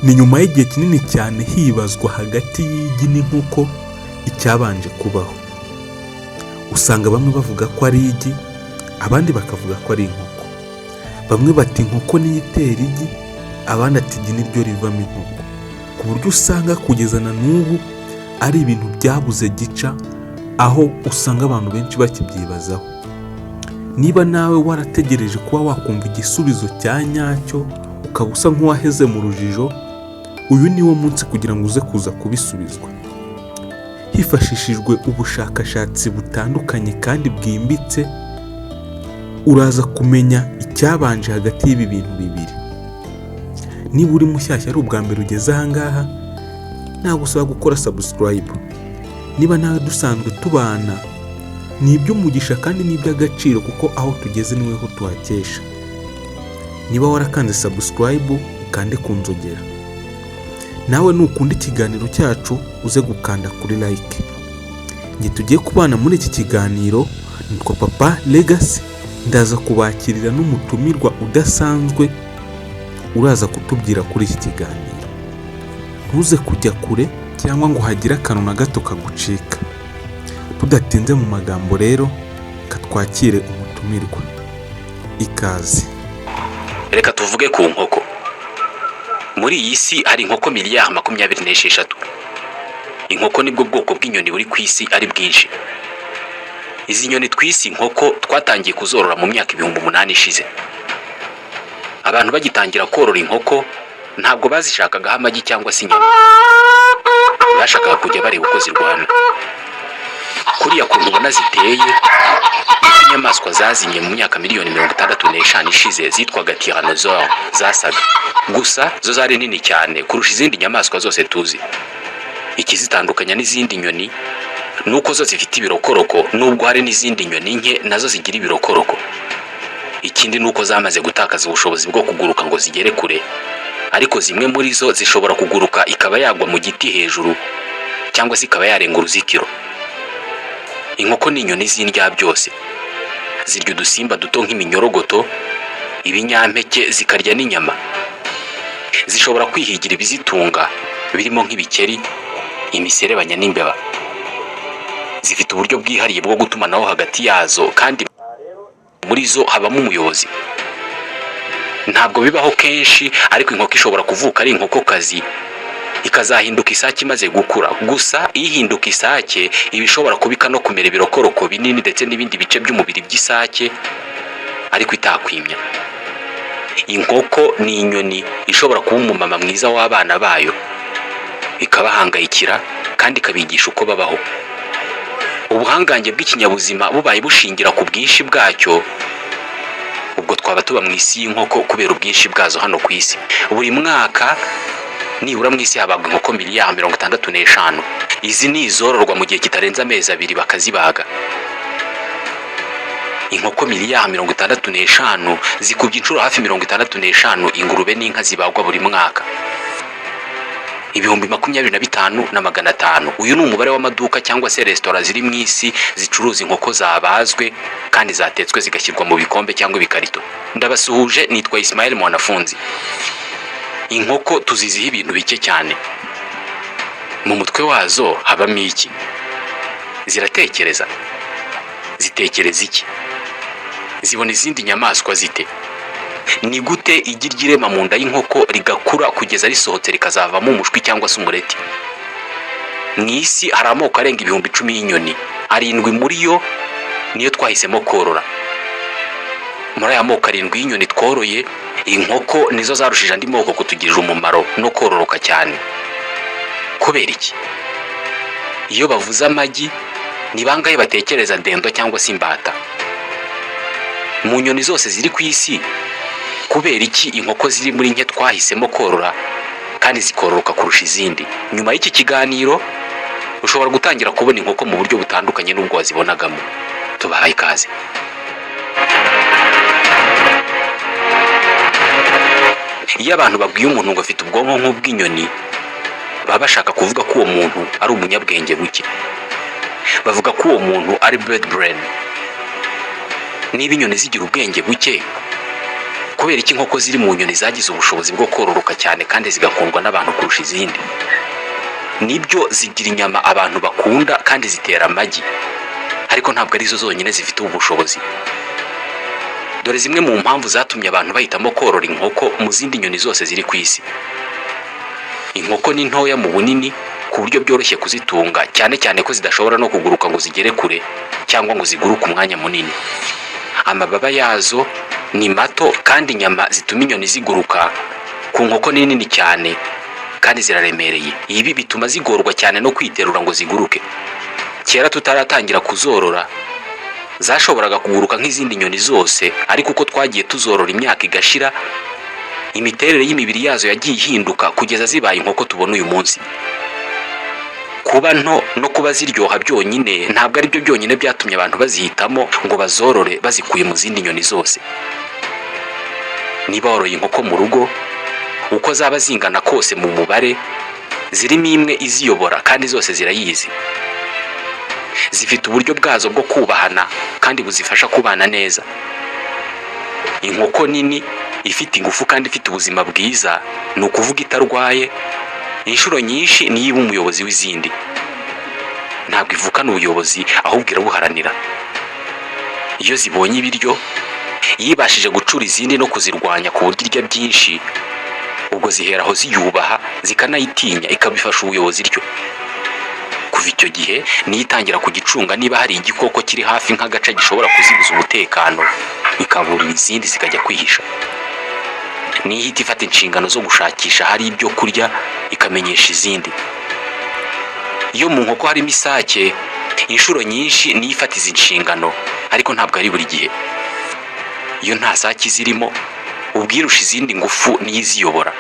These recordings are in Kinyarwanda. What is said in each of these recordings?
ni nyuma y'igihe kinini cyane hibazwa hagati y'igi n'inkoko icyabanje kubaho. Usanga bamwe bavuga ko ari igi, abandi bakavuga ko ari inkoko. Bamwe bati inkoko niyo itera igi, abandi ati igi niryo rivamo inkoko, ku buryo usanga kugeza na n'ubu ari ibintu byabuze gica, aho usanga abantu benshi bakibyibazaho. Niba nawe warategereje kuba wakumva igisubizo cya nyacyo ukaba usa nk'uwaheze mu rujijo, uyu ni wo munsi kugira ngo uze kuza kubisubizwa. Hifashishijwe ubushakashatsi butandukanye kandi bwimbitse, uraza kumenya icyabanje hagati y'ibi bintu bibiri. Niba uri mushyashya ari ubwa mbere ugeze aha ngaha, nagusaba gukora subscribe. Niba nawe dusanzwe tubana, ni iby'umugisha kandi ni iby'agaciro, kuko aho tugeze niweho tuhakesha. Niba warakanze subscribe, ukande ku nzogera. Nawe nukunda ikiganiro cyacu uze gukanda kuri like. Nge tugiye kubana muri iki kiganiro, nitwa Papa Legacy, ndaza kubakirira n'umutumirwa udasanzwe uraza kutubwira kuri iki kiganiro. Ntuze kujya kure cyangwa ngo hagire akantu na gato kagucika. Tudatinze mu magambo rero, katwakire umutumirwa. Ikaze. Reka tuvuge ku nkoko. Muri iyi si hari inkoko miliyari 26. Inkoko nibwo bwoko bw'inyoni buri ku isi ari bwinshi. Izi nyoni twisi inkoko twatangiye kuzorora mu myaka 8,000 ishize. Abantu bagitangira korora inkoko ntabwo bazishakagaho amagi cyangwa se inyama. Bashakaga kujya bareba uko zirwana. Kuriya kuntu ubona ziteye, inyamaswa zazinye mu myaka miliyoni 65 ishize zitwaga tyrannosaure zasaga. Gusa zo zari nini cyane kurusha izindi nyamaswa zose tuzi. Ikizitandukanya n'izindi nyoni nuko zo zifite ibirokoroko, nubwo hari n'izindi nyoni nke nazo zigira ibirokoroko. Ikindi nuko zamaze gutakaza ubushobozi bwo kuguruka ngo zigere kure, ariko zimwe muri zo zishobora kuguruka ikaba yagwa mu giti hejuru cyangwa se ikaba yarenga uruzitiro. Inkoko ni inyoni z'indya byose. Zirya udusimba duto nk'iminyorogoto, ibinyampeke, zikarya n'inyama. Zishobora kwihigira ibizitunga birimo nk'ibikeri, imiserebanya n'imbeba. Zifite uburyo bwihariye bwo gutumanaho hagati yazo, kandi muri zo habamo umuyobozi. Ntabwo bibaho kenshi, ariko inkoko ishobora kuvuka ari inkokokazi ikazahinduka isake imaze gukura. Gusa ihinduka isake ibishobora kubika no kumera ibirokoroko binini ndetse n'ibindi bice by'umubiri by'isake, ariko itakwimya. Inkoko ni inyoni ishobora kuba umumama mwiza w'abana bayo, ikabahangayikira kandi ikabigisha uko babaho. Ubuhangange bw'ikinyabuzima bubaye bushingira ku bwinshi bwacyo, ubwo twaba tuba mu isi y'inkoko kubera ubwinshi bwazo hano ku isi. Buri mwaka nibura mu isi habagwa inkoko miliyari 65. Izi ni izororwa mu gihe kitarenze amezi 2 bakazibaga. Inkoko miliyari 65 zikubye inshuro hafi 65 ingurube n'inka zibagwa buri mwaka. 25,500. Uyu ni umubare w'amaduka cyangwa se resitora ziri mu isi zicuruza inkoko zabazwe kandi zatetswe zigashyirwa mu bikombe cyangwa ibikarito. Ndabasuhuje, nitwa Ismael Mwanafunzi. Inkoko tuziziho ibintu bike cyane. Mu mutwe wazo habamo iki? Ziratekereza. Zitekereza iki? Zibona izindi nyamaswa zite? Ni gute igi ry'irema mu nda y'inkoko rigakura kugeza risohotse rikazavamo umushwi cyangwa se umureti? Mu isi hari amoko arenga 10,000 y'inyoni. 7 muri yo niyo twahisemo korora. Muri aya moko 7 y'inyoni tworoye, inkoko nizo zarushije andi moko kutugirira umumaro no kororoka cyane. Kubera iki? Iyo bavuze amagi, ni bangahe batekereza ndendo cyangwa se imbata? Mu nyoni zose ziri ku isi, kubera iki inkoko ziri muri nke twahisemo korora kandi zikororoka kurusha izindi? Nyuma y'iki kiganiro ushobora gutangira kubona inkoko mu buryo butandukanye n'ubwo wazibonagamo. Tubahaye ikaze. Iyo abantu babwiye umuntu ngo afite ubwonko nk'ubw'inyoni, baba bashaka kuvuga ko uwo muntu ari umunyabwenge buke. Bavuga ko uwo muntu ari bird brain. Niba inyoni zigira ubwenge buke, kubera iki inkoko ziri mu nyoni zagize ubushobozi bwo kororoka cyane kandi zigakundwa n'abantu kurusha izindi? Nibyo zigira inyama abantu bakunda kandi zitera amagi, ariko ntabwo arizo zonyine zifite ubu bushobozi. Dore zimwe mu mpamvu zatumye abantu bahitamo korora inkoko mu zindi nyoni zose ziri ku isi. Inkoko ni ntoya mu bunini ku buryo byoroshye kuzitunga, cyane cyane ko zidashobora no kuguruka ngo zigere kure cyangwa ngo ziguruke umwanya munini. Amababa yazo ni mato kandi inyama zituma inyoni ziguruka ku nkoko ni nini cyane kandi ziraremereye. Ibi bituma zigorwa cyane no kwiterura ngo ziguruke. Kera tutaratangira kuzorora zashoboraga kuguruka nk'izindi nyoni zose, ariko uko twagiye tuzorora imyaka igashira, imiterere y'imibiri yazo yagiye ihinduka kugeza zibaye inkoko tubona uyu munsi. Kuba nto no kuba ziryoha byonyine ntabwo ari byo byonyine byatumye abantu bazihitamo ngo bazorore bazikuye mu zindi nyoni zose. Niba woroye inkoko mu rugo, uko zaba zingana kose mu mubare, zirimo imwe iziyobora kandi zose zirayizi. Zifite uburyo bwazo bwo kubahana kandi buzifasha kubana neza. Inkoko nini ifite ingufu kandi ifite ubuzima bwiza, ni ukuvuga itarwaye, inshuro nyinshi niyo iba umuyobozi w'izindi. Ntabwo ivukana ubuyobozi, ahubwo irabuharanira. Iyo zibonye ibiryo, yibashije gucura izindi no kuzirwanya ku buryo irya byinshi, ubwo ziheraho ziyubaha zikanayitinya, ikabifasha ubuyobozi ryo. Kuva icyo gihe niyo itangira kugicunga niba hari igikoko kiri hafi nk'agace gishobora kuzibuza umutekano, ikaburira izindi zikajya kwihisha. Niyo ihita ifata inshingano zo gushakisha hari ibyo kurya, ikamenyesha izindi. Iyo mu nkoko harimo isake, inshuro nyinshi niyo ifata izi nshingano, ariko ntabwo ari buri gihe. Iyo nta sake zirimo, ubwirusha izindi ngufu niyo iziyobora.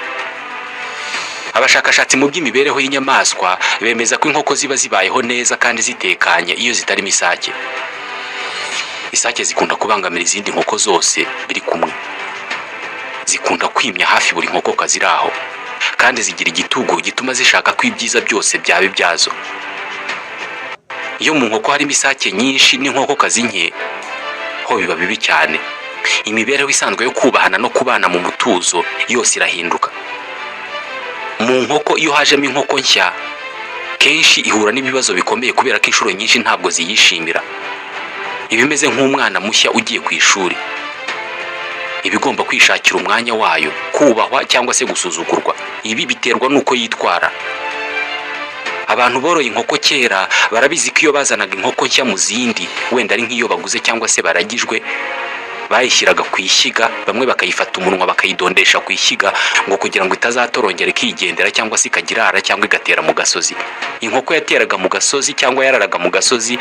Abashakashatsi mu by'imibereho y'inyamaswa bemeza ko inkoko ziba zibayeho neza kandi zitekanye iyo zitarimo isake. Isake zikunda kubangamira izindi nkoko zose biri kumwe. Zikunda kwimya hafi buri nkoko kaziri aho, kandi zigira igitugu gituma zishaka ko ibyiza byose byaba ibyazo. Iyo mu nkoko harimo isake nyinshi n'inkoko kazi nke, ho biba bibi cyane. Imibereho isanzwe yo kubahana no kubana mu mutuzo yose irahinduka. Mu nkoko iyo hajemo inkoko nshya, kenshi ihura n'ibibazo bikomeye kubera ko inshuro nyinshi ntabwo ziyishimira. Ibimeze nk'umwana mushya ugiye ku ishuri. Ibigomba kwishakira umwanya wayo, kubahwa cyangwa se gusuzugurwa. Ibi biterwa n'uko yitwara. Abantu boroye inkoko kera barabizi ko iyo bazanaga inkoko nshya mu zindi, wenda ari nk'iyo baguze cyangwa se baragijwe, bayishyiraga ku ishyiga, bamwe bakayifata umunwa bakayidondesha ku ishyiga ngo kugira ngo itazatorongera ikigendera cyangwa se ikagirara cyangwa igatera mu gasozi. Inkoko yateraga mu gasozi cyangwa yararaga mu gasozi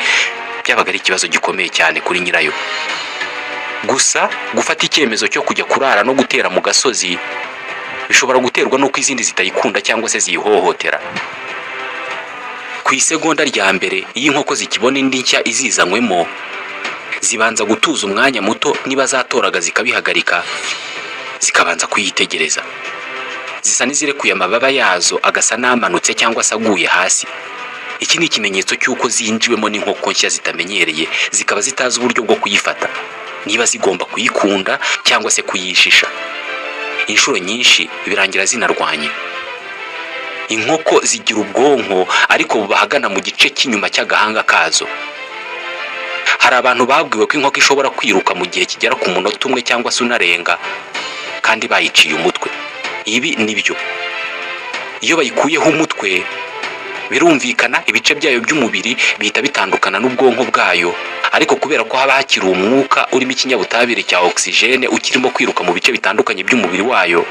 byabaga ari ikibazo gikomeye cyane kuri nyirayo. Gusa gufata icyemezo cyo kujya kurara no gutera mu gasozi bishobora guterwa n'uko izindi zitayikunda cyangwa se ziyihohotera. Ku isegonda rya mbere iyo inkoko zikibona indi nshya izizanywemo, zibanza gutuza umwanya muto, niba zatoraga zikabihagarika, zikabanza kuyitegereza. Zisa n'izirekuye amababa yazo agasa n'amanutse cyangwa se aguye hasi. Iki ni ikimenyetso cy'uko zinjiwemo n'inkoko nshya zitamenyereye, zikaba zitazi uburyo bwo kuyifata, niba zigomba kuyikunda cyangwa se kuyishisha. Inshuro nyinshi birangira zinarwanye. Inkoko zigira ubwonko ariko bubahagana mu gice cy'inyuma cy'agahanga kazo. Hari abantu babwiwe ko inkoko ishobora kwiruka mu gihe kigera ku munota umwe cyangwa se unarenga, kandi bayiciye umutwe. Ibi nibyo. Iyo bayikuyeho umutwe, birumvikana ibice byayo by'umubiri bihita bitandukana n'ubwonko bwayo, ariko kubera ko haba hakiri umwuka urimo ikinyabutabire cya oxygene ukirimo kwiruka mu bice bitandukanye by'umubiri wayo,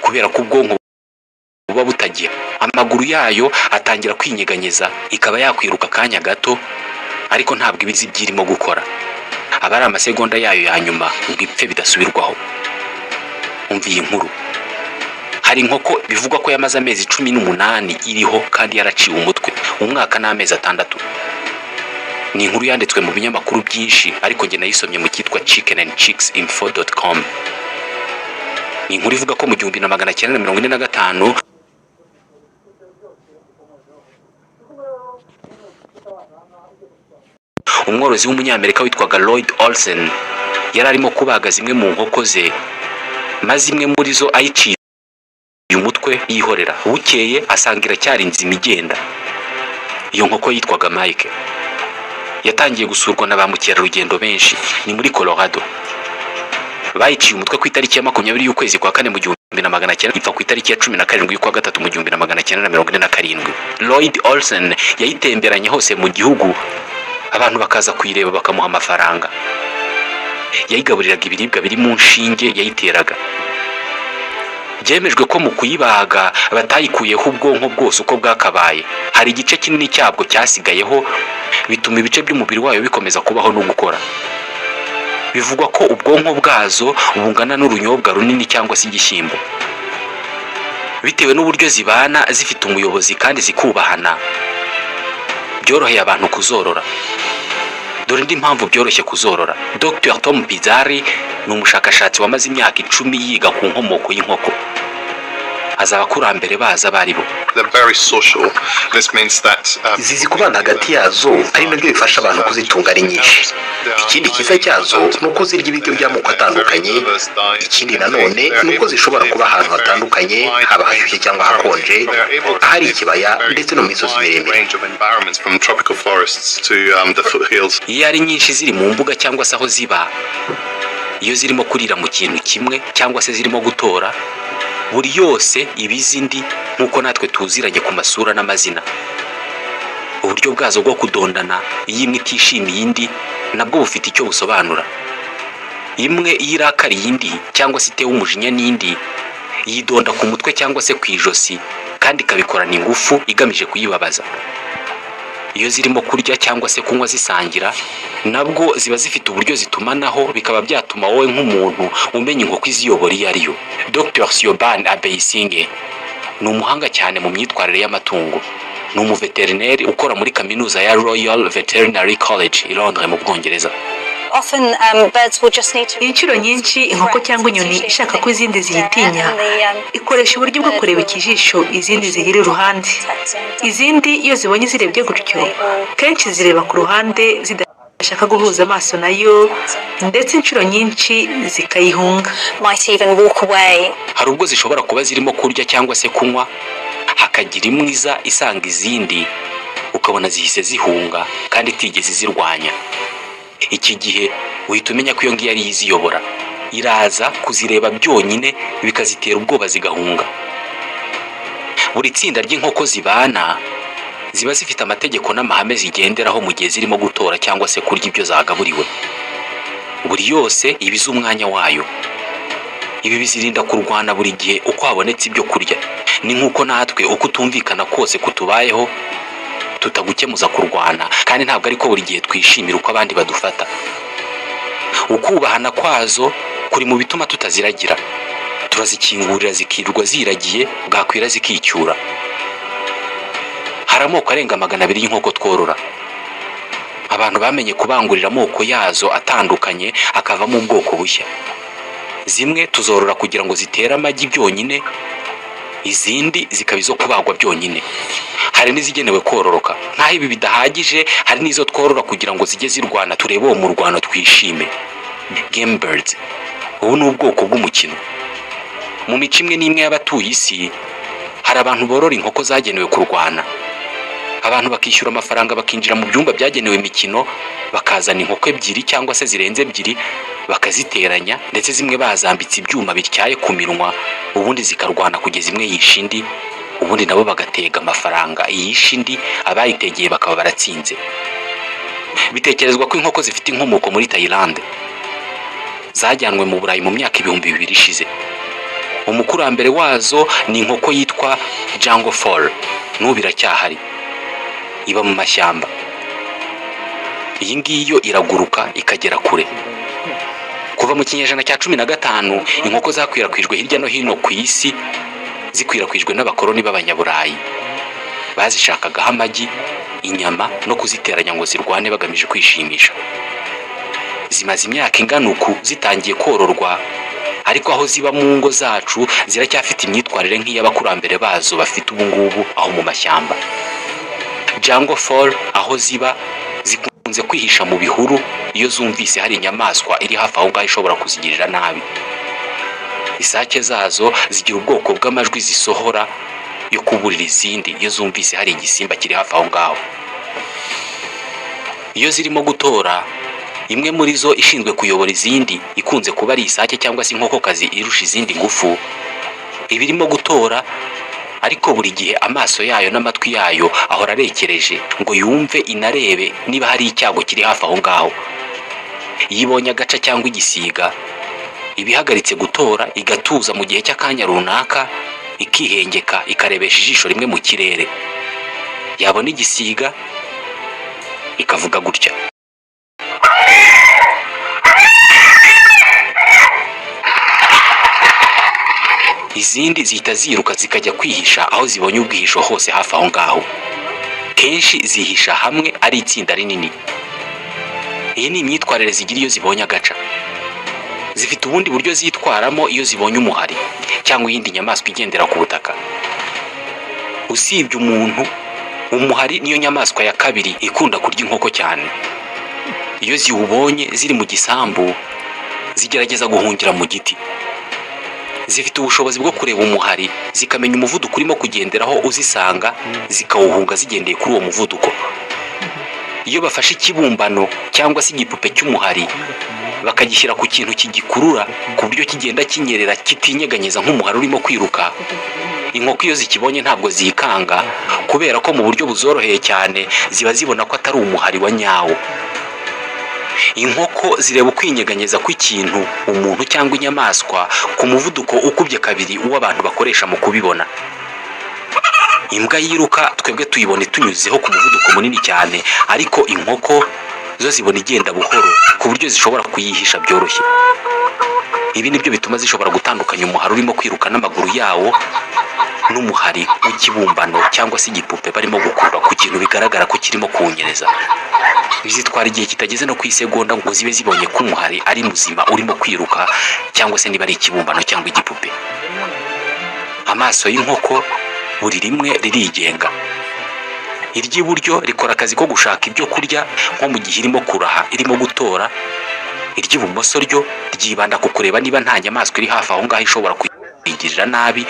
kubera ko ubwonko buba butagira, amaguru yayo atangira kwinyeganyeza, ikaba yakwiruka akanya gato, ariko ntabwo ibizi byirimo gukora. Aba ari amasegonda yayo ya nyuma ngo ipfe bidasubirwaho. Umva iyi nkuru. Hari inkoko bivugwa ko yamaze amezi 18 iriho kandi yaraciwe umutwe, umwaka n'amezi 6. Ni inkuru yanditswe mu binyamakuru byinshi, ariko njye nayisomye mu cyitwa chickenandchicksinfo.com. Ni inkuru ivuga ko mu 1945 umworozi w'umunyamerika witwaga Lloyd Olsen yari arimo kubaga zimwe mu nkoko ze, maze imwe muri zo ayiciye umutwe yihorera. Bukeye asanga iracyari nzima igenda. Iyo nkoko yitwaga Mike. Yatangiye gusurwa na ba mukerarugendo benshi. Ni muri Colorado. Bayiciye umutwe ku itariki ya 20 y'ukwezi kwa kane mu 1900, ipfa ku itariki ya 17 y'ukwa gatatu mu 1947. Lloyd Olsen yayitemberanye hose mu gihugu, abantu bakaza kuyireba bakamuha amafaranga. Yayigaburiraga ibiribwa biri mu nshinge yayiteraga. Byemejwe ko mu kuyibaga batayikuyeho ubwonko bwose uko bwakabaye. Hari igice kinini cyabwo cyasigayeho, bituma ibice by'umubiri wayo bikomeza kubaho no gukora. Bivugwa ko ubwonko bwazo bungana n'urunyobwa runini cyangwa se igishyimbo. Bitewe n'uburyo zibana zifite umuyobozi kandi zikubahana, byoroheye abantu kuzorora. Dore indi mpamvu byoroshye kuzorora. Dr. Tom Pizzari ni umushakashatsi wamaze imyaka 10 yiga ku nkomoko y'inkoko. Aza abakurambere baza baribo. Zizi kubana hagati yazo, ari nabyo bifasha abantu kuzitunga ari nyinshi. Ikindi cyiza cyazo ni uko zirya ibiryo by'amoko atandukanye. Ikindi nanone ni uko zishobora kuba ahantu hatandukanye, haba hashyushye cyangwa hakonje, ahari ikibaya ndetse no mu misozi miremire. Iyo ari nyinshi ziri mu mbuga cyangwa se aho ziba, iyo zirimo kurira mu kintu kimwe cyangwa se zirimo gutora, buri yose ibizindi nk'uko natwe tuziranye ku masura n'amazina. Uburyo bwazo bwo kudondana, iyo imwe itishimiye indi, nabwo bufite icyo busobanura. Imwe irakariye indi cyangwa se itewe umujinya n'indi, yidonda ku mutwe cyangwa se ku ijosi, kandi ikabikorana ingufu igamije kuyibabaza. Iyo zirimo kurya cyangwa se kunywa zisangira, nabwo ziba zifite uburyo zitumanaho, bikaba byatuma wowe nk'umuntu umenya inkoko iziyobora iyo ariyo. Dr. Siobhan Abeysinge ni umuhanga cyane mu myitwarire y'amatungo. Ni umuveterineri ukora muri kaminuza ya Royal Veterinary College i Londres mu Bwongereza. Inshuro nyinshi inkoko cyangwa inyoni ishaka ko izindi ziyitinya, ikoresha uburyo bwo kureba ikijisho izindi zigira iruhande. Izindi iyo zibonye zirebye gutyo, kenshi zireba ku ruhande zidashaka guhuza amaso nayo, ndetse inshuro nyinshi zikayihunga. Hari ubwo zishobora kuba zirimo kurya cyangwa se kunywa, hakagira imwe iza isanga izindi, ukabona zihise zihunga kandi itigeze zirwanya. Iki gihe uhita umenya ko iyo ngiyo ari iziyobora. Iraza kuzireba byonyine bikazitera ubwoba zigahunga. Buri tsinda ry'inkoko zibana ziba zifite amategeko n'amahame zigenderaho mu gihe zirimo gutora cyangwa se kurya ibyo zagaburiwe. Buri yose ibiza umwanya wayo. Ibi bizirinda kurwana buri gihe uko habonetse ibyo kurya. Ni nk'uko natwe uko utumvikana kose kutubayeho, tutagukemuza kurwana, kandi ntabwo ariko buri gihe twishimira uko abandi badufata. Ukubahana kwazo kuri mu bituma tutaziragira. Turazikingurira zikirwa ziragiye, bwakwira zikicyura. Hari amoko arenga 200 y'inkoko tworora. Abantu bamenye kubangurira amoko yazo atandukanye akavamo ubwoko bushya. Zimwe tuzorora kugira ngo zitere amagi byonyine, izindi zikaba izo kubagwa byonyine. Hari n'izigenewe kororoka. Nkaho ibi bidahagije, hari n'izo tworora kugira ngo zijye zirwana turebe uwo murwano twishime. Game birds. Ubu ni ubwoko bw'umukino. Mu mico imwe n'imwe y'abatuye isi, hari abantu borora inkoko zagenewe kurwana. Abantu bakishyura amafaranga bakinjira mu byumba byagenewe imikino, bakazana inkoko 2 cyangwa se zirenze 2, bakaziteranya, ndetse zimwe bazambitse ibyuma bityaye ku minwa, ubundi zikarwana kugeza imwe yishindi, ubundi nabo bagatega amafaranga iyishindi, abayitegeye bakaba baratsinze. Bitekerezwa ko inkoko zifite inkomoko muri Thailand. Zajyanwe mu Burayi mu myaka 2000 ishize. Umukurambere wazo ni inkoko yitwa Jungle Fowl. N'ubu iracyahari. Iba mu mashyamba. Iyi ngiyo iraguruka ikagera kure. Kuva mu kinyejana cya 15, inkoko zakwirakwijwe hirya no hino ku isi, zikwirakwijwe n'abakoloni b'Abanyaburayi. Bazishakagaho amagi, inyama no kuziteranya ngo zirwane bagamije kwishimisha. Zimaze imyaka ingana uku zitangiye kororwa, ariko aho ziba mu ngo zacu ziracyafite imyitwarire nk'iy'abakurambere bazo bafite ubu ngubu aho mu mashyamba. Jungle Fowl aho ziba zikunze kwihisha mu bihuru iyo zumvise hari inyamaswa iri hafi aho ngaho ishobora kuzigirira nabi. Isake zazo zigira ubwoko bw'amajwi zisohora yo kuburira izindi iyo zumvise hari igisimba kiri hafi aho ngaho. Iyo zirimo gutora, imwe muri zo ishinzwe kuyobora izindi ikunze kuba ari isake cyangwa se inkokokazi irusha izindi ngufu, iba irimo gutora, ariko buri gihe amaso yayo n'amatwi yayo ahora arekereje ngo yumve inarebe niba hari icyago kiri hafi aho ngaho. Iyo ibonye agaca cyangwa igisiga, iba ihagaritse gutora igatuza mu gihe cy'akanya runaka, ikihengeka ikarebesha ijisho rimwe mu kirere. Yabona igisiga ikavuga gutya. Izindi zihita ziruka zikajya kwihisha aho zibonye ubwihisho hose hafi aho ngaho. Kenshi zihisha hamwe ari itsinda rinini. Iyi ni imyitwarire zigira iyo zibonye agaca. Zifite ubundi buryo zitwaramo iyo zibonye umuhari cyangwa iyindi nyamaswa igendera ku butaka. Usibye umuntu, umuhari niyo nyamaswa ya kabiri ikunda kurya inkoko cyane. Iyo ziwubonye ziri mu gisambu, zigerageza guhungira mu giti. Zifite ubushobozi bwo kureba umuhari, zikamenya umuvuduko urimo kugenderaho uzisanga, zikawuhunga zigendeye kuri uwo muvuduko. Iyo bafashe ikibumbano cyangwa se igipupe cy'umuhari, bakagishyira ku kintu kigikurura ku buryo kigenda kinyerera kitinyeganyeza nk'umuhari urimo kwiruka, inkoko iyo zikibonye ntabwo zikanga, kubera ko mu buryo buzoroheye cyane ziba zibona ko atari umuhari wa nyawo. Inkoko zireba ukwinyeganyeza kw'ikintu, umuntu cyangwa inyamaswa, ku muvuduko ukubye kabiri uwo abantu bakoresha mu kubibona. Imbwa yiruka twebwe tuyibona tunyuzeho ku muvuduko munini cyane, ariko inkoko zo zibona igenda buhoro ku buryo zishobora kuyihisha byoroshye. Ibi nibyo bituma zishobora gutandukanya umuhari urimo kwiruka n'amaguru yawo n'umuhari w'ikibumbano cyangwa se igipupe barimo gukurura ku kintu bigaragara ko kirimo kuwunyereza. Bizitwara igihe kitageze no ku isegonda ngo zibe zibonye ko umuhari ari muzima urimo kwiruka, cyangwa se niba ari ikibumbano cyangwa igipupe. Amaso y'inkoko buri rimwe ririgenga. Iry'iburyo rikora akazi ko gushaka ibyo kurya nko mu gihe irimo kuraha, irimo gutora. Iry'ibumoso ryo ryibanda ku kureba niba nta nyamaswa iri hafi aho ngaho ishobora kuyigirira nabi,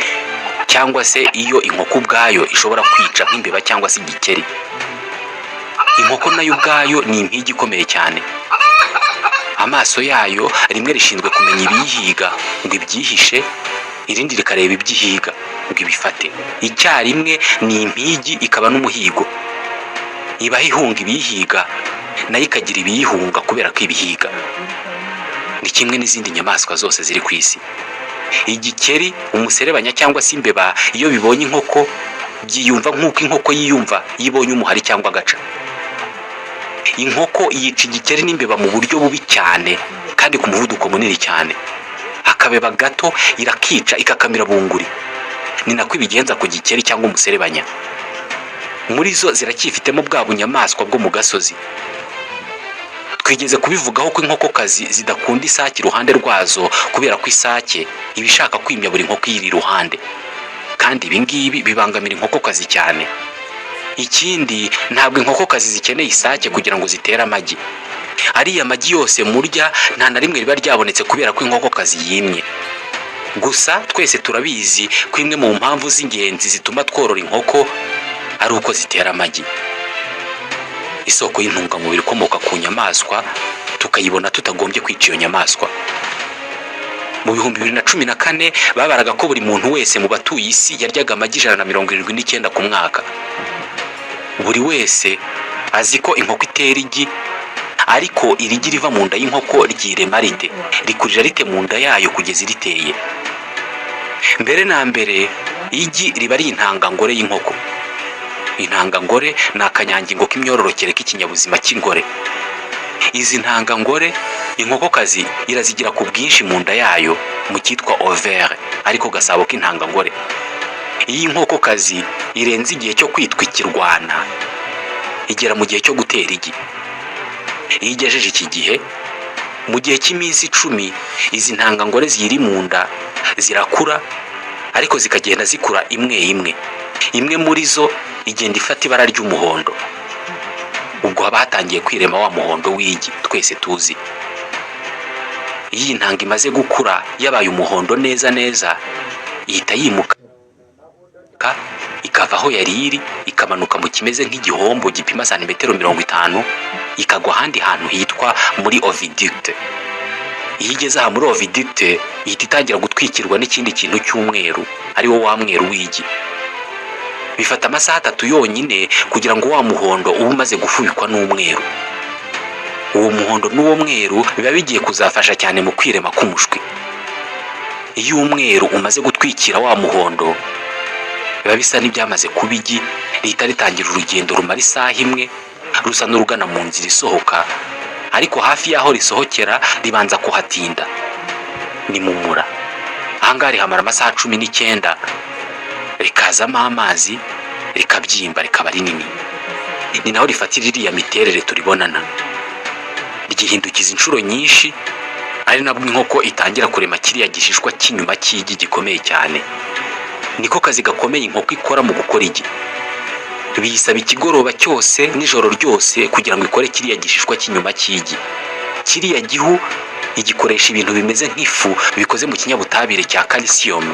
cyangwa se iyo inkoko ubwayo ishobora kwica nk'imbeba cyangwa se igikeri. Inkoko nayo ubwayo ni impigi ikomeye cyane. Amaso yayo rimwe rishinzwe kumenya ibiyihiga ngo ibyihishe, irindi rikareba ibyihiga ngo ibifate. Icyarimwe ni impigi ikaba n'umuhigo. Ibaho ihunga ibiyihiga, nayo ikagira ibiyihunga kubera ko ibihiga. Ni kimwe n'izindi nyamaswa zose ziri ku isi. Igikeri, umuserebanya cyangwa se imbeba iyo bibonye inkoko, byiyumva nk'uko inkoko yiyumva yibonye umuhari cyangwa agaca. Inkoko yica igikeri n'imbeba mu buryo bubi cyane kandi ku muvuduko munini cyane. Akabeba gato irakica ikakamira bunguri. Ni nako ibigenza ku gikeri cyangwa umuserebanya. Muri zo ziracyifitemo bwa bunyamaswa bwo mu gasozi. Twigeze kubivugaho ko inkokokazi zidakunda isake iruhande rwazo kubera ko isake iba ishaka kwimya buri nkoko iri iruhande, kandi ibi ngibi bibangamira inkokokazi cyane. Ikindi, ntabwo inkokokazi zikeneye isake kugira ngo zitere amagi. Ariya magi yose murya nta na rimwe riba ryabonetse kubera ko inkokokazi yimye. Gusa twese turabizi ko imwe mu mpamvu z'ingenzi zituma tworora inkoko ari uko zitera amagi. Isoko y'intungamubiri ikomoka ku nyamaswa tukayibona tutagombye kwica iyo nyamaswa. Mu 2014 babaraga ko buri muntu wese mu batuye isi yaryaga amagi 179 ku mwaka. Buri wese azi ko inkoko itera igi, ariko irigi riva mu nda y'inkoko ryirema rite, rikurira rite mu nda yayo kugeza iriteye. Mbere na mbere, igi riba ari intangangore y'inkoko. Intangangore ni akanyangingo k'imyororokere k'ikinyabuzima cy'ingore. Izi ntangangore inkokokazi irazigira ku bwinshi mu nda yayo mu cyitwa ovaire, ariko gasabo k'intangangore. Iyi nkokokazi irenze igihe cyo kwitwa ikirwana, igera mu gihe cyo gutera igi. Iyo igejeje iki gihe, mu gihe cy'iminsi 10, izi ntangangore ziri mu nda zirakura, ariko zikagenda zikura imwe imwe. Imwe muri zo igenda ifata ibara ry'umuhondo. ubwo haba hatangiye kwirema wa muhondo w'igi twese tuzi. Iyo iyi ntanga imaze gukura yabaye umuhondo neza neza, ihita yimuka ikava aho yari iri ikamanuka mu kimeze nk'igihombo gipima santimetero 50, ikagwa ahandi hantu hitwa muri oviducte. Iyo igeze aha muri oviducte ihita itangira gutwikirwa n'ikindi kintu cy'umweru, ari wo wa mweru w'igi. Bifata amasaha 3 yonyine kugira ngo wa muhondo ube umaze gufubikwa n'umweru. Uwo muhondo n'uwo mweru biba bigiye kuzafasha cyane mu kwirema k'umushwi. Iyo umweru umaze gutwikira wa muhondo, biba bisa n'ibyamaze kuba igi, rihita ritangira urugendo rumara isaha imwe, rusa n'urugana mu nzira isohoka, ariko hafi y'aho risohokera ribanza kuhatinda. Ni mu mura. Ahangaha rihamara amasaha 19, rikazamo amazi, rikabyimba, rikaba rinini. Ni naho rifatira iriya miterere turibonana. Rigihindukiza inshuro nyinshi, ari nabwo inkoko itangira kurema kiriya gishishwa cy'inyuma cy'igi gikomeye cyane. Niko kazi gakomeye inkoko ikora mu gukora igi. Biyisaba ikigoroba cyose n'ijoro ryose kugira ngo ikore kiriya gishishwa cy'inyuma cy'igi. Kiriya gihu igikoresha ibintu bimeze nk'ifu bikoze mu kinyabutabire cya calcium,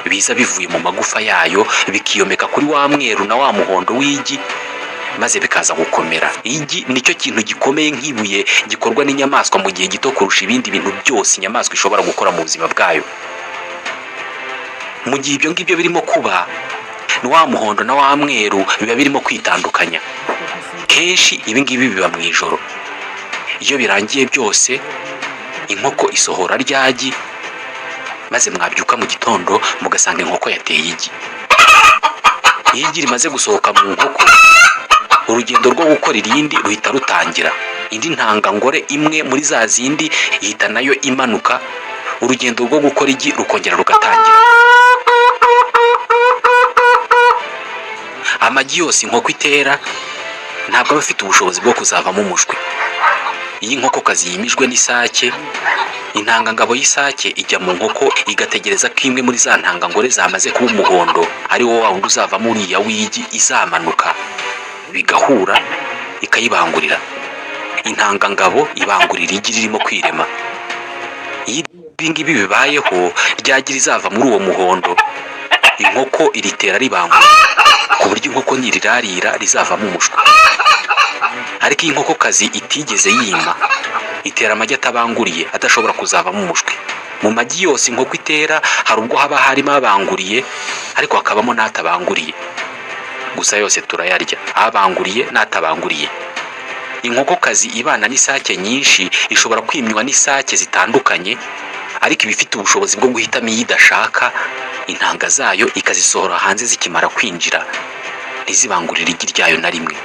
biza bivuye mu magufa yayo bikiyomeka kuri wa mweru na wa muhondo w'igi, maze bikaza gukomera. Igi nicyo kintu gikomeye nk'ibuye gikorwa n'inyamaswa mu gihe gito kurusha ibindi bintu byose inyamaswa ishobora gukora mu buzima bwayo. Mu gihe ibyo ngibyo birimo kuba, ni wa muhondo na wa mweru biba birimo kwitandukanya. Kenshi ibi ngibi biba mu ijoro. Iyo birangiye byose, inkoko isohora ryagi, maze mwabyuka mu gitondo mugasanga inkoko yateye igi. Iyo igi rimaze gusohoka mu nkoko, urugendo rwo gukora irindi ruhita rutangira. Indi ntangangore imwe muri za zindi ihita nayo imanuka, urugendo rwo gukora igi rukongera rugatangira. Amagi yose inkoko itera ntabwo aba afite ubushobozi bwo kuzavamo umushwi. Iyo inkokokazi yimijwe n'isake, intangangabo y'isake ijya mu nkoko igategereza ko imwe muri za ntangangore zamaze kuba umuhondo, ari wo wundi uzavamo uriya w'igi, izamanuka bigahura ikayibangurira. Intangangabo ibangurira igi ririmo kwirema. Iyo ibi ngibi bibayeho, ryagira izava muri uwo muhondo, inkoko iritera ribangura, ku buryo inkoko nirirarira rizavamo umushwi. Ariko iyi nkokokazi itigeze yima, itera amagi atabanguriye, adashobora kuzavamo umushwi. Mu magi yose inkoko itera hari ubwo haba harimo abanguriye, ariko hakabamo n'atabanguriye. Gusa yose turayarya, abanguriye n'atabanguriye. Inkokokazi ibana n'isake nyinshi ishobora kwimywa n'isake zitandukanye, ariko ibifite ubushobozi bwo guhitamo iyo idashaka, intanga zayo ikazisohora hanze zikimara kwinjira, ntizibangurire igi ryayo na rimwe.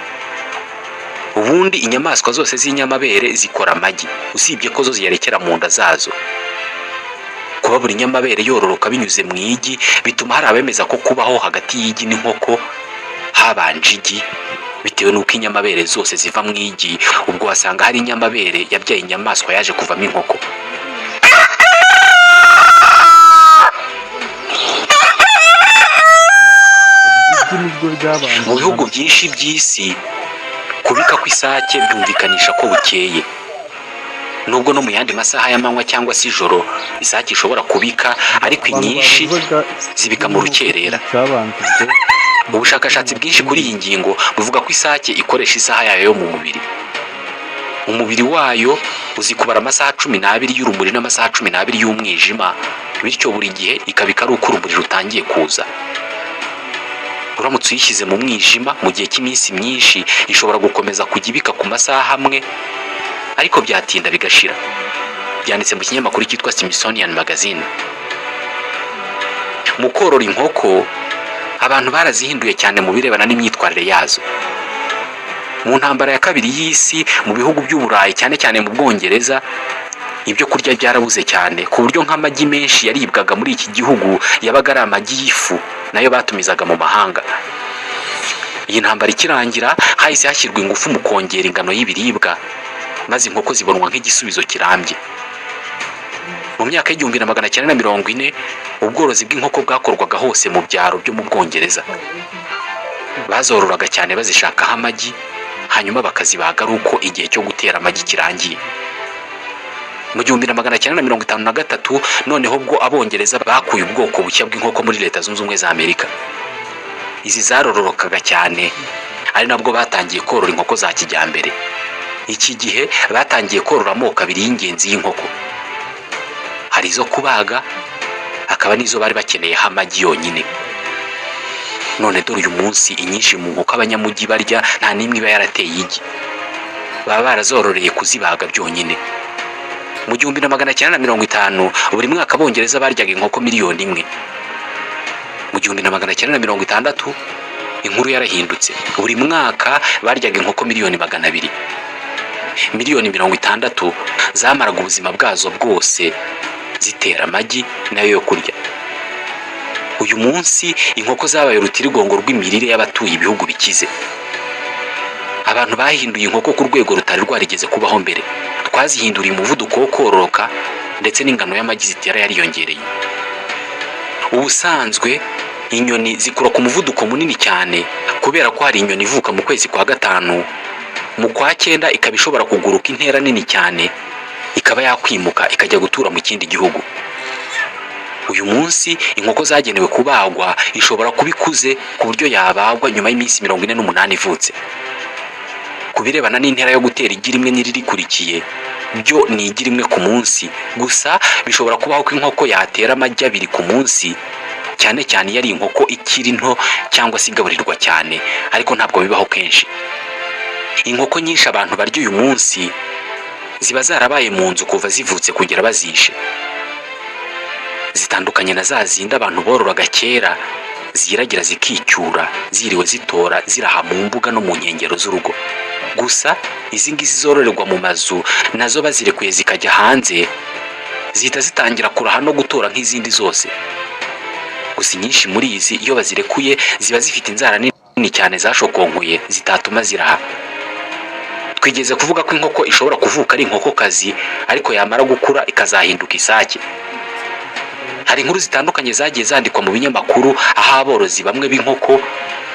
Ubundi inyamaswa zose z'inyamabere zikora amagi, usibye ko zo ziyarekera mu nda zazo. Kuba buri nyamabere yororoka binyuze mu igi bituma hari abemeza ko kubaho hagati y'igi n'inkoko habanje igi, bitewe n'uko inyamabere zose ziva mu igi, ubwo wasanga hari inyamabere yabyaye inyamaswa yaje kuvamo inkoko. Mu bihugu byinshi by'isi, kubika kw'isake byumvikanisha ko bukeye. Nubwo no mu yandi masaha y'amanywa cyangwa se ijoro isake ishobora kubika, ariko inyinshi zibika mu rukerera. Ubushakashatsi bwinshi kuri iyi ngingo buvuga ko isake ikoresha isaha yayo yo mu mubiri. Umubiri wayo uzi kubara amasaha 12 y'urumuri n'amasaha 12 y'umwijima, bityo buri gihe ikabika ari uko urumuri rutangiye kuza. Uramutse uyishyize mu mwijima mu gihe cy'iminsi myinshi, ishobora gukomeza kujya ibika ku masaha amwe, ariko byatinda bigashira. Byanditse mu kinyamakuru cyitwa Smithsonian Magazine. Mu korora inkoko, abantu barazihinduye cyane mu birebana n'imyitwarire yazo. Mu ntambara ya kabiri y'isi mu bihugu by'Uburayi, cyane cyane mu Bwongereza, ibyo kurya byarabuze cyane, ku buryo nk'amagi menshi yaribwaga muri iki gihugu yabaga ari amagi y'ifu, nayo batumizaga mu mahanga. Iyi ntambara ikirangira, hahise hashyirwa ingufu mu kongera ingano y'ibiribwa, maze inkoko zibonwa nk'igisubizo kirambye. Mu myaka y'1940, ubworozi bw'inkoko bwakorwaga hose mu byaro byo mu Bwongereza. Bazororaga cyane bazishakaho amagi, hanyuma bakazibaga ari uko igihe cyo gutera amagi kirangiye. Mu 1953 noneho ubwo Abongereza bakuye ubwoko bushya bw'inkoko muri Leta Zunze Ubumwe za Amerika. Izi zarororokaga cyane, ari nabwo batangiye korora inkoko za kijyambere. Iki gihe batangiye korora amoko abiri y'ingenzi y'inkoko. Hari izo kubaga, hakaba n'izo bari bakeneyeho amagi yonyine. None dore uyu munsi inyinshi mu nkoko abanyamujyi barya nta n'imwe iba yarateye igi. Baba barazororeye kuzibaga byonyine. Mu 1950 buri mwaka Abongereza baryaga inkoko miliyoni 1. Mu 1960 inkuru yarahindutse, buri mwaka baryaga inkoko miliyoni 200. Miliyoni 60 zamaraga ubuzima bwazo bwose zitera amagi nayo yo kurya. Uyu munsi inkoko zabaye urutirigongo rw'imirire y'abatuye ibihugu bikize. Abantu bahinduye inkoko ku rwego rutari rwarigeze kubaho mbere. Twazihinduriye umuvuduko wo kororoka ndetse n'ingano y'amagi zitera yariyongereye. Ubusanzwe inyoni zikura ku muvuduko munini cyane kubera ko hari inyoni ivuka mu kwezi kwa 5, mu kwa 9 ikaba ishobora kuguruka intera nini cyane, ikaba yakwimuka ikajya gutura mu kindi gihugu. Uyu munsi inkoko zagenewe kubagwa ishobora kubikuze ku buryo yabagwa nyuma y'iminsi 48 ivutse. Kubirebana n'intera yo gutera igi rimwe n'irikurikiye, byo ni igi rimwe ku munsi, gusa bishobora kubaho ko inkoko yatera amagi 2 ku munsi, cyane cyane yari inkoko ikiri nto cyangwa se igaburirwa cyane, ariko ntabwo bibaho kenshi. Inkoko nyinshi abantu barya uyu munsi ziba zarabaye mu nzu kuva zivutse kugera bazishe. Zitandukanye na za zindi abantu bororaga kera, ziragira zikicyura, ziriwe zitora ziraha mu mbuga no mu nkengero z'urugo. Gusa izi ngizi zororerwa mu mazu nazo bazirekuye zikajya hanze, zihita zitangira kuraha no gutora nk'izindi zose. Gusa inyinshi muri izi iyo bazirekuye ziba zifite inzara nini cyane zashokonkuye zitatuma ziraha. Twigeze kuvuga ko inkoko ishobora kuvuka ari inkokokazi ariko yamara gukura ikazahinduka isake. Hari inkuru zitandukanye zagiye zandikwa mu binyamakuru aho aborozi bamwe b'inkoko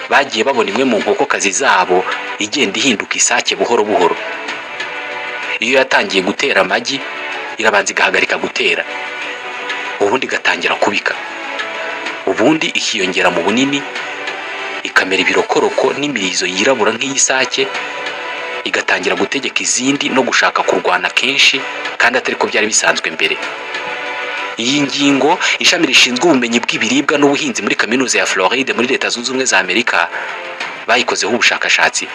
bagiye babona imwe mu nkokokazi zabo igenda ihinduka isake buhoro buhoro. Iyo yatangiye gutera amagi irabanza igahagarika gutera, ubundi igatangira kubika, ubundi ikiyongera mu bunini, ikamera ibirokoroko n'imirizo yirabura nk'iy'isake, igatangira gutegeka izindi no gushaka kurwana kenshi kandi atari ko byari bisanzwe mbere. Iyi ngingo ishami rishinzwe ubumenyi bw'ibiribwa n'ubuhinzi muri kaminuza ya Floride muri Leta Zunze Ubumwe za Amerika bayikozeho ubushakashatsi.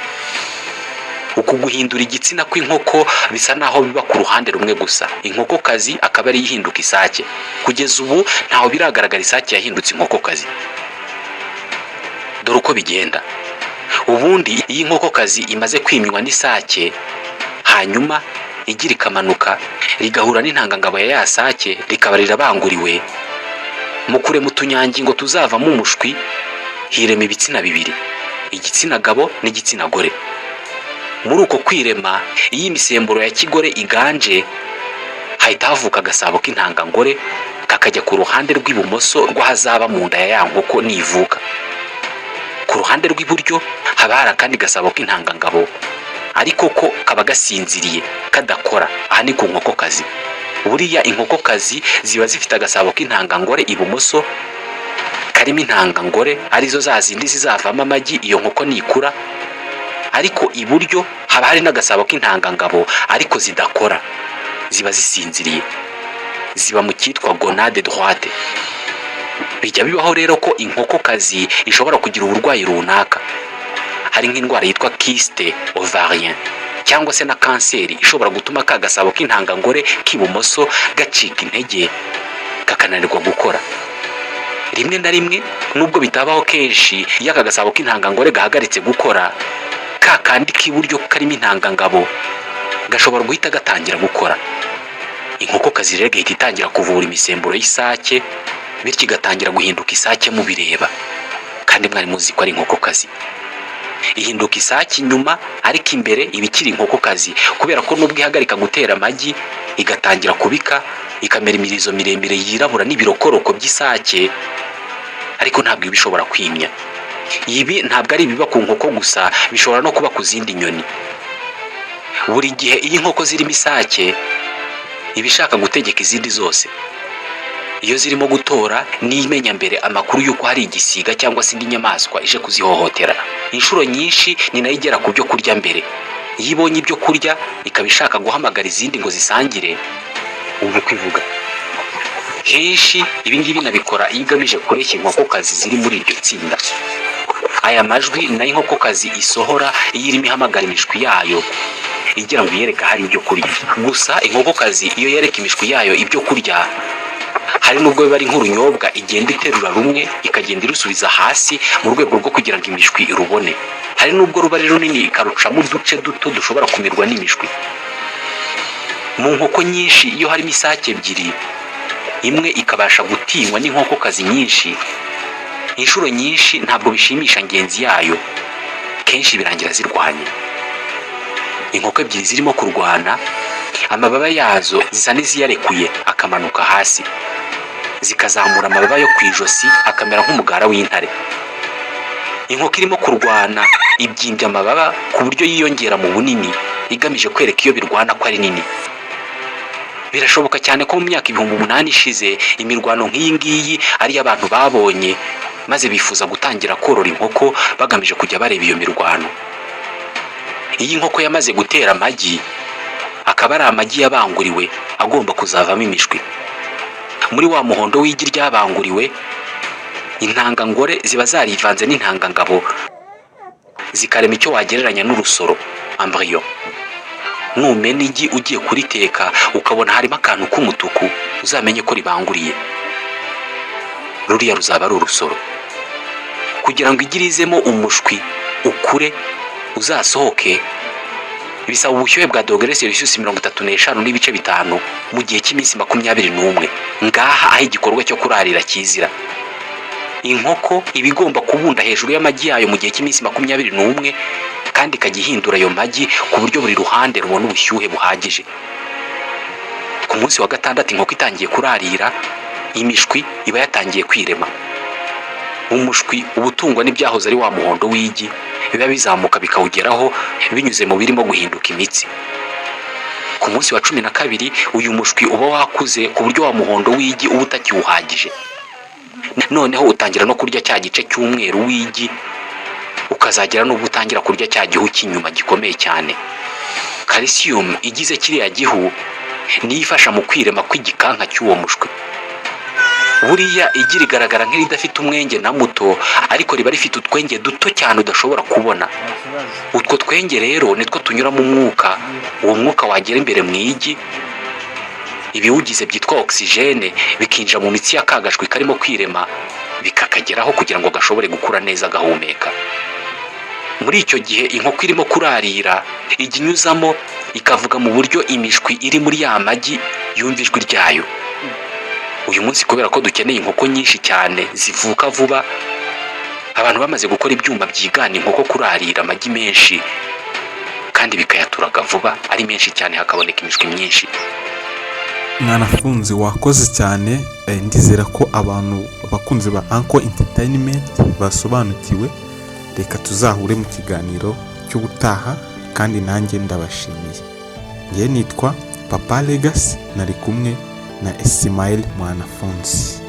Uku guhindura igitsina kw'inkoko bisa naho biba ku ruhande rumwe gusa, inkokokazi akaba ari ihinduka isake. Kugeza ubu ntaho biragaragara isake yahindutse inkokokazi. Dore uko bigenda. Ubundi iyi nkokokazi imaze kwimywa n'isake, hanyuma igira ikamanuka rigahura n'intangangabo ya sake rikaba rirabanguriwe. Mu kurema utunyangingo tuzavamo umushwi hirema ibitsina bibiri, igitsina gabo n'igitsina gore. Muri uko kwirema iyi imisemburo ya kigore iganje, hahita havuka agasabo k'intangangore kakajya ku ruhande rw'ibumoso rw'ahazaba mu nda ya nkoko nivuka. Ku ruhande rw'iburyo haba hari akandi gasabo k'intangangabo, ariko ko kaba gasinziriye kadakora. Aha ni ku nkokokazi. Buriya inkokokazi ziba zifite agasabo k'intangangore ibumoso karimo intangangore arizo za zindi zizavamo amagi iyo nkoko nikura, ariko iburyo haba hari n'agasabo k'intangangabo ariko zidakora, ziba zisinziriye, ziba mu cyitwa gonade droite. Bijya bibaho rero ko inkokokazi ishobora kugira uburwayi runaka, hari nk'indwara yitwa kyste ovarien cyangwa se na kanseri ishobora gutuma ka gasabo k'intangangore k'ibumoso gacika intege kakananirwa gukora. Rimwe na rimwe nubwo bitabaho kenshi, iyo aka gasabo k'intangangore gahagaritse gukora, ka kandi k'iburyo karimo intangangabo gashobora guhita gatangira gukora. Inkokokazi rero igahita itangira kuvura imisemburo y'isake, bityo igatangira guhinduka isake mubireba, kandi mwari muzi ko ari inkokokazi. Ihinduka isake inyuma ariko imbere ibikiri inkokokazi, kubera ko nubwo ihagarika gutera amagi igatangira kubika, ikamera imirizo miremire yirabura n'ibirokoroko by'isake, ariko ntabwo ibishobora kwimya. Ibi ntabwo ari ibiba ku nkoko gusa, bishobora no kuba ku zindi nyoni. Buri gihe iyo inkoko zirimo isake iba ishaka gutegeka izindi zose. Iyo zirimo gutora n'imenya mbere amakuru y'uko hari igisiga cyangwa se indi nyamaswa ije kuzihohotera. Inshuro nyinshi ni nayo igera ku byo kurya mbere. Iyo ibonye ibyo kurya ikaba ishaka guhamagara izindi ngo zisangire, umva uko ivuga. Henshi ibi ngibi nabikora iyo igamije kureshya inkokokazi ziri muri iryo tsinda. Aya majwi nayo inkokokazi isohora iyo irimo ihamagara imishwi yayo igira ngo yereka hari ibyo kurya. Gusa inkokokazi iyo yereka imishwi yayo ibyo kurya, hari nubwo biba ari nk'urunyobwa igenda iterura rumwe ikagenda irusubiza hasi mu rwego rwo kugira ngo imishwi irubone. Hari nubwo ruba ari runini ikarucamo uduce duto dushobora kumirwa n'imishwi. Mu nkoko nyinshi iyo harimo isake ebyiri, imwe ikabasha gutinywa n'inkokokazi nyinshi, inshuro nyinshi ntabwo bishimisha ngenzi yayo, kenshi birangira zirwanye. Inkoko ebyiri zirimo kurwana, amababa yazo zisa n'iziyarekuye akamanuka hasi, zikazamura amababa yo ku ijosi akamera nk'umugara w'intare. Inkoko irimo kurwana ibyimbye amababa ku buryo yiyongera mu bunini igamije kwereka iyo birwana ko ari nini. Birashoboka cyane ko mu myaka 8,000 ishize imirwano nk'iyi ngiyi ari abantu babonye maze bifuza gutangira korora inkoko bagamije kujya bareba iyo mirwano. Iyi nkoko yamaze gutera amagi, akaba ari amagi yabanguriwe agomba kuzavamo imishwi. Muri wa muhondo w'igi ryabanguriwe, intangangore ziba zarivanze n'intangangabo zikarema icyo wagereranya n'urusoro, embryo. Numena igi ugiye kuriteka ukabona harimo akantu k'umutuku, uzamenye ko ribanguriye. Ruriya ruzaba ari urusoro. Kugira ngo igi rizemo umushwi ukure uzasohoke, bisaba ubushyuhe bwa dogere Celsius 35 mu gihe cy'iminsi 21. Ngaha aho igikorwa cyo kurarira kizira. Inkoko iba igomba kubunda hejuru y'amagi yayo mu gihe cy'iminsi 21 kandi ikajya ihindura ayo magi ku buryo buri ruhande rubona ubushyuhe buhagije. Ku munsi wa 6 inkoko itangiye kurarira, imishwi iba yatangiye kwirema. Umushwi ubutungwa n'ibyahoze ari wa muhondo w'igi biba bizamuka bikawugeraho binyuze mu birimo guhinduka imitsi. Ku munsi wa 12 uyu mushwi uba wakuze ku buryo wa muhondo w'igi uba utakiwuhagije. Noneho utangira no kurya cya gice cy'umweru w'igi, ukazagera no gutangira kurya cya gihu cy'inyuma gikomeye cyane. Calcium igize kiriya gihu niyo ifasha mu kwirema kw'igikanka cy'uwo mushwi. Buriya igi rigaragara nk'iridafite umwenge na muto, ariko riba rifite utwenge duto cyane udashobora kubona. Utwo twenge rero nitwo tunyura mu mwuka, uwo mwuka wagera imbere mu igi, ibiwugize byitwa oxygene bikinjira mu mitsi y'akagashwi karimo kwirema, bikakageraho kugira ngo gashobore gukura neza gahumeka. Muri icyo gihe inkoko irimo kurarira ijya inyuzamo ikavuga mu buryo imishwi iri muri ya magi yumva ijwi ryayo. Uyu munsi kubera ko dukeneye inkoko nyinshi cyane zivuka vuba, abantu bamaze gukora ibyuma byigana inkoko kurarira amagi menshi kandi bikayaturaga vuba ari menshi cyane, hakaboneka imishwi myinshi. Mwanafunzi wakoze cyane, ndizera ko abantu bakunze ba Uncle Entertainment basobanukiwe. Reka tuzahure mu kiganiro cy'ubutaha kandi nanjye ndabashimiye. Ngiye nitwa Papa Legacy, nari kumwe na Ismail Mwanafunzi.